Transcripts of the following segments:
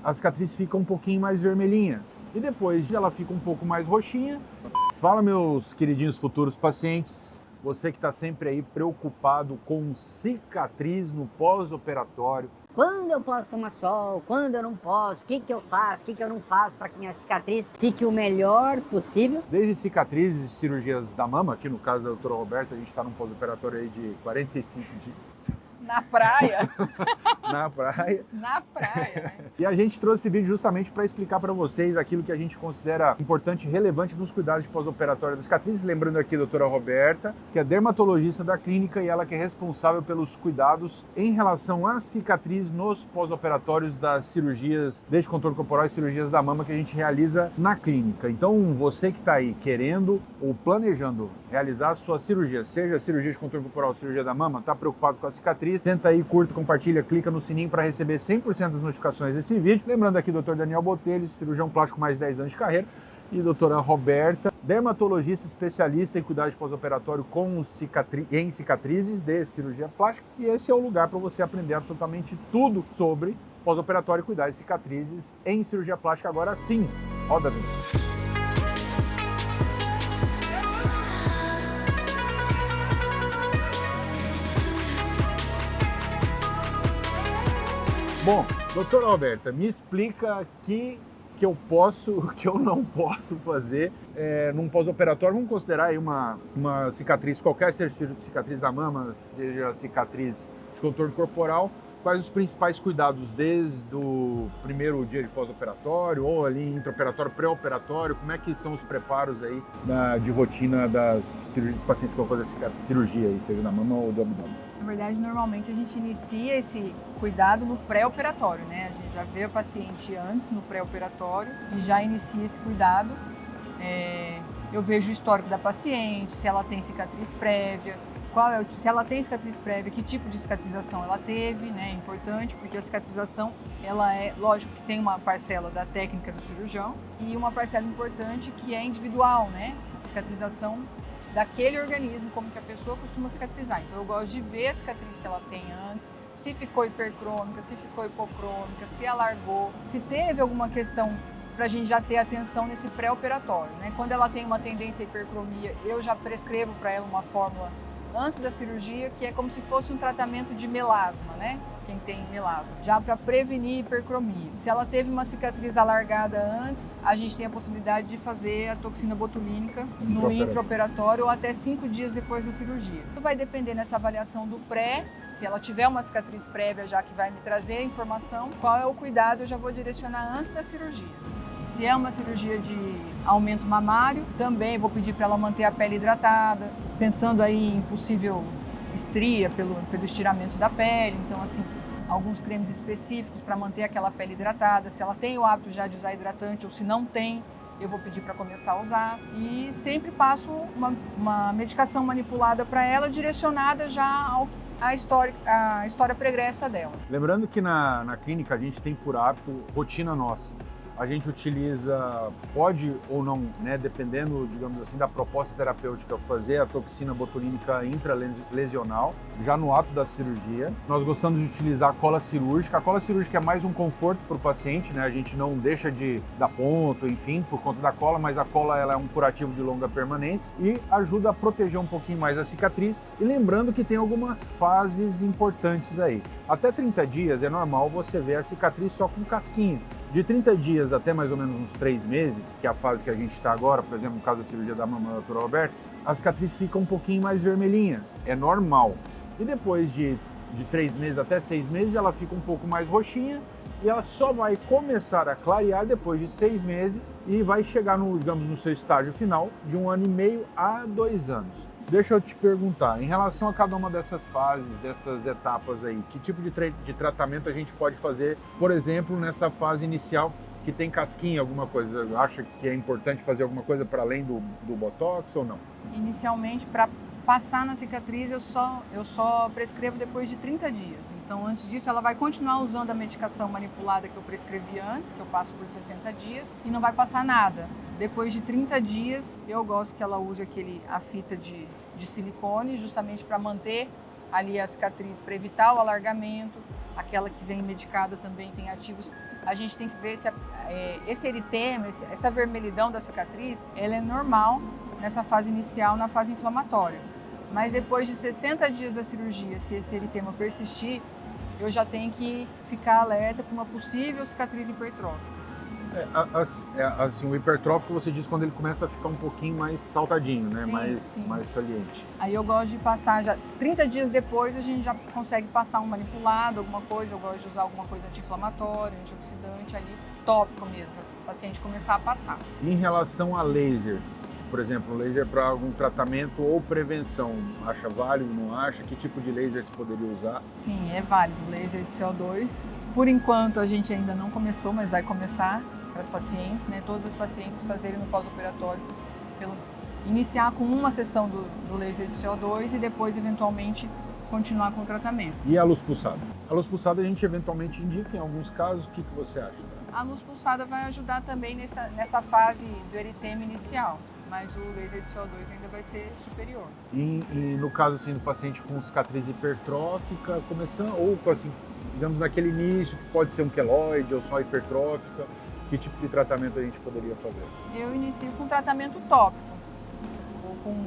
a cicatriz fica um pouquinho mais vermelhinha. E depois ela fica um pouco mais roxinha. Fala, meus queridinhos futuros pacientes, você que está sempre aí preocupado com cicatriz no pós-operatório. Quando eu posso tomar sol, quando eu não posso, o que eu faço, o que eu não faço para que minha cicatriz fique o melhor possível. Desde cicatrizes e cirurgias da mama, aqui no caso da doutora Roberta, a gente está num pós-operatório aí de 45 dias. Na praia? Na praia. Na praia, né? E a gente trouxe esse vídeo justamente para explicar para vocês aquilo que a gente considera importante e relevante nos cuidados de pós-operatório das cicatrizes. Lembrando aqui a doutora Roberta, que é dermatologista da clínica e ela que é responsável pelos cuidados em relação à cicatriz nos pós-operatórios das cirurgias, desde contorno corporal e cirurgias da mama que a gente realiza na clínica. Então, você que está aí querendo ou planejando realizar a sua cirurgia, seja cirurgia de contorno corporal ou cirurgia da mama, está preocupado com a cicatriz, senta aí, curta, compartilha, clica no sininho para receber 100% das notificações desse vídeo. Lembrando aqui, Dr. Daniel Botelho, cirurgião plástico mais 10 anos de carreira, e doutora Roberta, dermatologista especialista em cuidado de pós-operatório em cicatrizes de cirurgia plástica. E esse é o lugar para você aprender absolutamente tudo sobre pós-operatório e cuidar de cicatrizes em cirurgia plástica. Agora sim, roda a vinheta. Bom, doutora Roberta, me explica aqui que eu posso, o que eu não posso fazer num pós-operatório. Vamos considerar aí uma cicatriz qualquer, seja cicatriz da mama, seja cicatriz de contorno corporal. Quais os principais cuidados desde o primeiro dia de pós-operatório ou ali intraoperatório, pré-operatório? Como é que são os preparos aí de rotina das pacientes que vão fazer cirurgia aí, seja da mama ou do abdômen? Na verdade, normalmente a gente inicia esse cuidado no pré-operatório, né? A gente já vê o paciente antes no pré-operatório e já inicia esse cuidado. Eu vejo o histórico da paciente, se ela tem cicatriz prévia, se ela tem cicatriz prévia, que tipo de cicatrização ela teve, né? É importante, porque a cicatrização, ela lógico que tem uma parcela da técnica do cirurgião e uma parcela importante que é individual, né? A cicatrização daquele organismo, como que a pessoa costuma cicatrizar. Então eu gosto de ver a cicatriz que ela tem antes, se ficou hipercrômica, se ficou hipocrômica, se alargou, se teve alguma questão para a gente já ter atenção nesse pré-operatório, né? Quando ela tem uma tendência à hipercromia, eu já prescrevo para ela uma fórmula antes da cirurgia, que é como se fosse um tratamento de melasma, né? Quem tem melasma, já para prevenir hipercromia. Se ela teve uma cicatriz alargada antes, a gente tem a possibilidade de fazer a toxina botulínica no intraoperatório ou até 5 dias depois da cirurgia. Isso vai depender nessa avaliação do pré, se ela tiver uma cicatriz prévia já que vai me trazer a informação, qual é o cuidado eu já vou direcionar antes da cirurgia. Se é uma cirurgia de aumento mamário, também vou pedir para ela manter a pele hidratada, pensando aí em possível estria pelo estiramento da pele. Então, assim, alguns cremes específicos para manter aquela pele hidratada. Se ela tem o hábito já de usar hidratante ou se não tem, eu vou pedir para começar a usar. E sempre passo uma medicação manipulada para ela, direcionada já à história pregressa dela. Lembrando que na clínica a gente tem por hábito, rotina nossa, a gente utiliza, pode ou não, né, dependendo, digamos assim, da proposta terapêutica, fazer a toxina botulínica intralesional, já no ato da cirurgia. Nós gostamos de utilizar a cola cirúrgica. A cola cirúrgica é mais um conforto para o paciente, né? A gente não deixa de dar ponto, enfim, por conta da cola, mas a cola ela é um curativo de longa permanência e ajuda a proteger um pouquinho mais a cicatriz. E lembrando que tem algumas fases importantes aí. Até 30 dias é normal você ver a cicatriz só com casquinha. De 30 dias até mais ou menos uns 3 meses, que é a fase que a gente está agora, por exemplo, no caso da cirurgia da mama da doutora Roberta, a cicatriz fica um pouquinho mais vermelhinha, é normal. E depois de 3 meses até 6 meses, ela fica um pouco mais roxinha e ela só vai começar a clarear depois de 6 meses e vai chegar no seu estágio final de 1 ano e meio a 2 anos. Deixa eu te perguntar, em relação a cada uma dessas fases, dessas etapas aí, que tipo de tratamento a gente pode fazer, por exemplo, nessa fase inicial que tem casquinha, alguma coisa? Acha que é importante fazer alguma coisa para além do Botox ou não? Inicialmente, para passar na cicatriz, eu só prescrevo depois de 30 dias. Então, antes disso, ela vai continuar usando a medicação manipulada que eu prescrevi antes, que eu passo por 60 dias, e não vai passar nada. Depois de 30 dias, eu gosto que ela use a fita de silicone, justamente para manter ali a cicatriz, para evitar o alargamento. Aquela que vem medicada também tem ativos a gente tem que ver se esse eritema, essa vermelhidão da cicatriz, ela é normal nessa fase inicial, na fase inflamatória. Mas depois de 60 dias da cirurgia, se esse eritema persistir, eu já tenho que ficar alerta para uma possível cicatriz hipertrófica. Assim, o hipertrófico você diz quando ele começa a ficar um pouquinho mais saltadinho, né? Sim. Mais saliente. Aí eu gosto de passar já 30 dias depois, a gente já consegue passar um manipulado, alguma coisa. Eu gosto de usar alguma coisa anti-inflamatória, antioxidante ali, tópico mesmo, para o paciente começar a passar. Em relação a lasers, por exemplo, laser para algum tratamento ou prevenção, acha válido, não acha? Que tipo de laser você poderia usar? Sim, é válido, laser de CO2. Por enquanto a gente ainda não começou, mas vai começar para as pacientes, né? Todas as pacientes fazerem no pós-operatório, iniciar com uma sessão do laser de CO2 e depois eventualmente continuar com o tratamento. E a luz pulsada? A luz pulsada a gente eventualmente indica em alguns casos, o que você acha? A luz pulsada vai ajudar também nessa fase do eritema inicial, mas o laser de CO2 ainda vai ser superior. E no caso assim, do paciente com cicatriz hipertrófica, começando, ou assim, digamos naquele início, pode ser um queloide ou só hipertrófica, que tipo de tratamento a gente poderia fazer? Eu inicio com tratamento tópico, ou com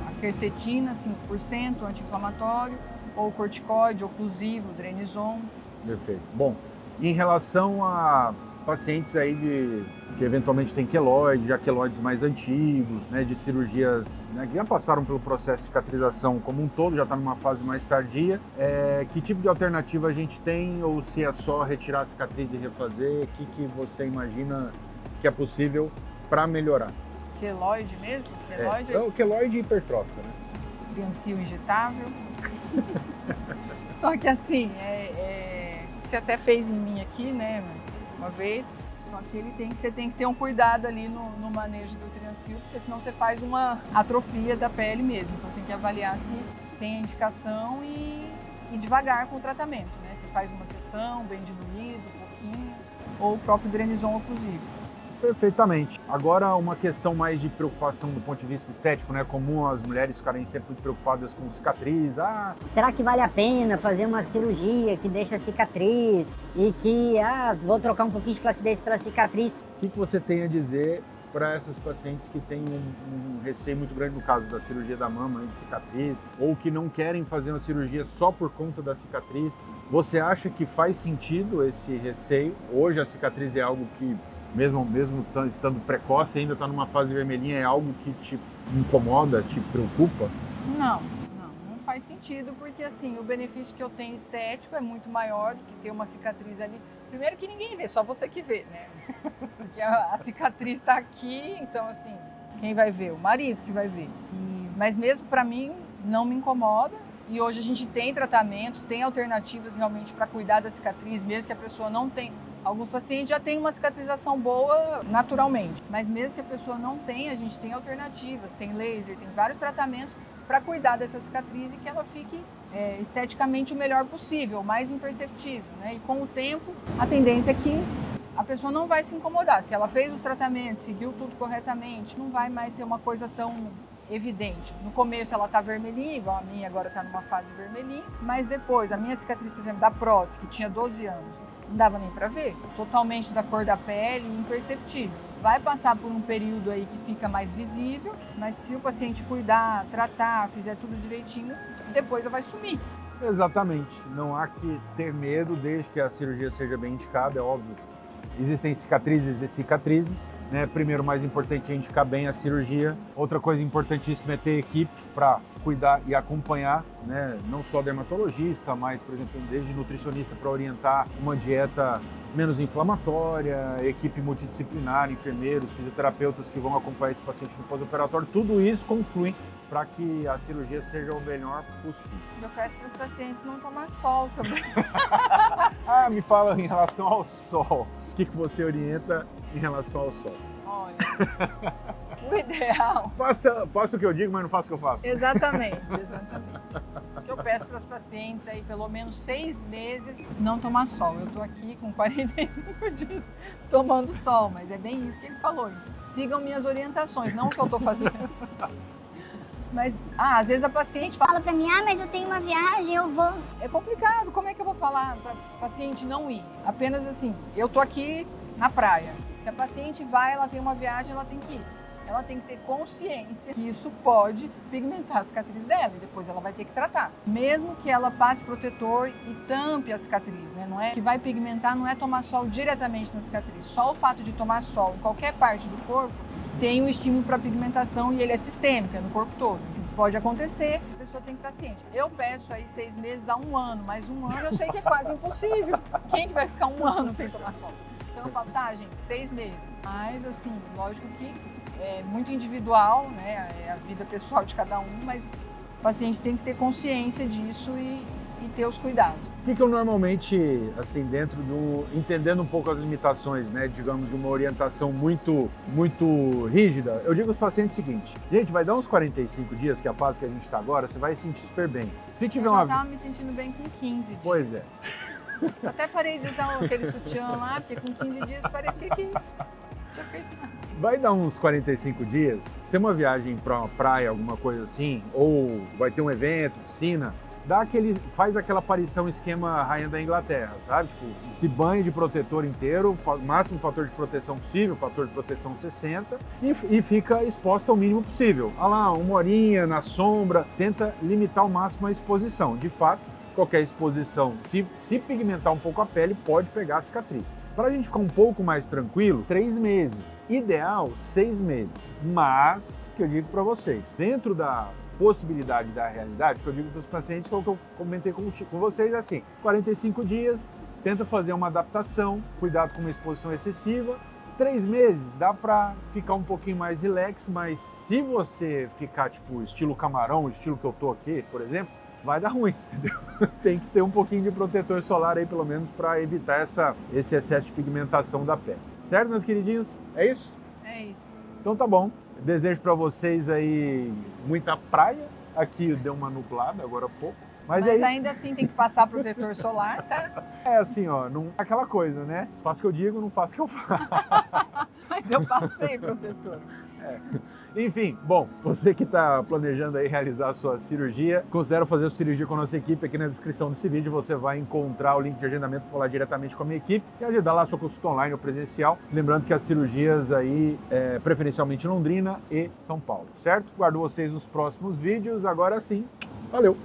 a quercetina 5%, anti-inflamatório, ou corticoide, oclusivo, Drenizon. Perfeito. Bom, em relação a pacientes aí que eventualmente têm queloide, já queloides mais antigos, né, de cirurgias, né, que já passaram pelo processo de cicatrização como um todo, já está numa fase mais tardia, que tipo de alternativa a gente tem, ou se é só retirar a cicatriz e refazer, o que você imagina que é possível para melhorar? Queloide mesmo? Queloide? O queloide hipertrófica, né? Triancil injetável. Só que assim, você até fez em mim aqui, né, uma vez, só que você tem que ter um cuidado ali no manejo do triancil, porque senão você faz uma atrofia da pele mesmo. Então tem que avaliar se tem a indicação e devagar com o tratamento, né? Você faz uma sessão bem diluído, um pouquinho, ou o próprio Drenizon oclusivo. Perfeitamente. Agora, uma questão mais de preocupação do ponto de vista estético, né? É comum as mulheres ficarem sempre preocupadas com cicatriz. Será que vale a pena fazer uma cirurgia que deixa cicatriz e que, vou trocar um pouquinho de flacidez pela cicatriz? O que você tem a dizer para essas pacientes que têm um receio muito grande no caso da cirurgia da mama, de cicatriz, ou que não querem fazer uma cirurgia só por conta da cicatriz? Você acha que faz sentido esse receio? Hoje a cicatriz é algo que mesmo estando precoce, ainda está numa fase vermelhinha, é algo que te incomoda, te preocupa? Não faz sentido, porque assim, o benefício que eu tenho estético é muito maior do que ter uma cicatriz ali. Primeiro que ninguém vê, só você que vê, né? Porque a cicatriz está aqui, então assim, quem vai ver? O marido que vai ver. Mas mesmo para mim, não me incomoda. E hoje a gente tem tratamentos, tem alternativas realmente para cuidar da cicatriz, mesmo que a pessoa não tenha. Alguns pacientes já têm uma cicatrização boa naturalmente, mas mesmo que a pessoa não tenha, a gente tem alternativas, tem laser, tem vários tratamentos para cuidar dessa cicatriz e que ela fique esteticamente o melhor possível, o mais imperceptível, né? E com o tempo, a tendência é que a pessoa não vai se incomodar. Se ela fez os tratamentos, seguiu tudo corretamente, não vai mais ser uma coisa tão evidente. No começo ela está vermelhinha, igual a minha agora está numa fase vermelhinha, mas depois, a minha cicatriz, por exemplo, da prótese, que tinha 12 anos, não dava nem para ver, totalmente da cor da pele, imperceptível. Vai passar por um período aí que fica mais visível, mas se o paciente cuidar, tratar, fizer tudo direitinho, depois ela vai sumir. Exatamente, não há que ter medo desde que a cirurgia seja bem indicada, é óbvio. Existem cicatrizes e cicatrizes, né? Primeiro, o mais importante é indicar bem a cirurgia. Outra coisa importantíssima é ter equipe para cuidar e acompanhar, né? Não só dermatologista, mas, por exemplo, desde nutricionista para orientar uma dieta menos inflamatória, equipe multidisciplinar, enfermeiros, fisioterapeutas que vão acompanhar esse paciente no pós-operatório. Tudo isso conflui para que a cirurgia seja o melhor possível. Eu peço para os pacientes não tomar sol também. Me fala em relação ao sol. O que você orienta em relação ao sol? Olha, o ideal... Faça o que eu digo, mas não faça o que eu faço. Exatamente. O que eu peço para as pacientes aí, pelo menos 6 meses, não tomar sol. Eu estou aqui com 45 dias tomando sol, mas é bem isso que ele falou. Sigam minhas orientações, não o que eu estou fazendo. Mas, às vezes a paciente fala, Fala pra mim, mas eu tenho uma viagem, eu vou. é complicado, como é que eu vou falar para paciente não ir? Apenas assim, eu tô aqui na praia. Se a paciente vai, ela tem uma viagem, ela tem que ir. Ela tem que ter consciência que isso pode pigmentar a cicatriz dela e depois ela vai ter que tratar. Mesmo que ela passe protetor e tampe a cicatriz, né? Não é que vai pigmentar, não é tomar sol diretamente na cicatriz. Só o fato de tomar sol em qualquer parte do corpo tem um estímulo para pigmentação e ele é sistêmico, é no corpo todo. Pode acontecer, a pessoa tem que estar ciente. Eu peço aí 6 meses a 1 ano, mas 1 ano eu sei que é quase impossível. Quem que vai ficar 1 ano sem tomar sol? Então eu falo, tá, gente, 6 meses. Mas assim, lógico que é muito individual, né? É a vida pessoal de cada um, mas o paciente tem que ter consciência disso e ter os cuidados. O que eu normalmente, assim, dentro do... entendendo um pouco as limitações, né, digamos, de uma orientação muito rígida, eu digo aos pacientes o seguinte, gente, vai dar uns 45 dias, que é a fase que a gente está agora, você vai se sentir super bem. Se tiver Eu uma... já estava me sentindo bem com 15 dias. Pois é. Até parei de usar aquele sutiã lá, porque com 15 dias parecia que não tinha feito nada. Vai dar uns 45 dias, se tem uma viagem para uma praia, alguma coisa assim, ou vai ter um evento, piscina, faz aquela aparição esquema Rainha da Inglaterra, sabe? Tipo, se banha de protetor inteiro, máximo fator de proteção possível, fator de proteção 60, e fica exposta ao mínimo possível. Olha lá, 1 horinha na sombra, tenta limitar ao máximo a exposição. De fato, qualquer exposição, se pigmentar um pouco a pele, pode pegar a cicatriz. Para a gente ficar um pouco mais tranquilo, 3 meses. Ideal, 6 meses. Mas, o que eu digo para vocês, dentro da possibilidade da realidade, o que eu digo para os pacientes foi o que eu comentei com vocês, assim, 45 dias, tenta fazer uma adaptação, cuidado com uma exposição excessiva. 3 meses dá para ficar um pouquinho mais relax, mas se você ficar tipo estilo camarão, estilo que eu tô aqui, por exemplo, vai dar ruim, entendeu? Tem que ter um pouquinho de protetor solar aí, pelo menos, para evitar esse excesso de pigmentação da pele. Certo, meus queridinhos? É isso? É isso. Então tá bom. Desejo para vocês aí muita praia. Aqui deu uma nublada agora há pouco. Mas é isso. Ainda assim tem que passar protetor solar, tá? É assim, ó, não, aquela coisa, né? Faço o que eu digo, não faço o que eu faço. Mas eu passei protetor. Enfim, bom, você que está planejando aí realizar a sua cirurgia, considera fazer a sua cirurgia com a nossa equipe. Aqui na descrição desse vídeo você vai encontrar o link de agendamento para falar diretamente com a minha equipe e agendar lá a sua consulta online ou presencial. Lembrando que as cirurgias aí, preferencialmente em Londrina e São Paulo, certo? Guardo vocês nos próximos vídeos. Agora sim, valeu!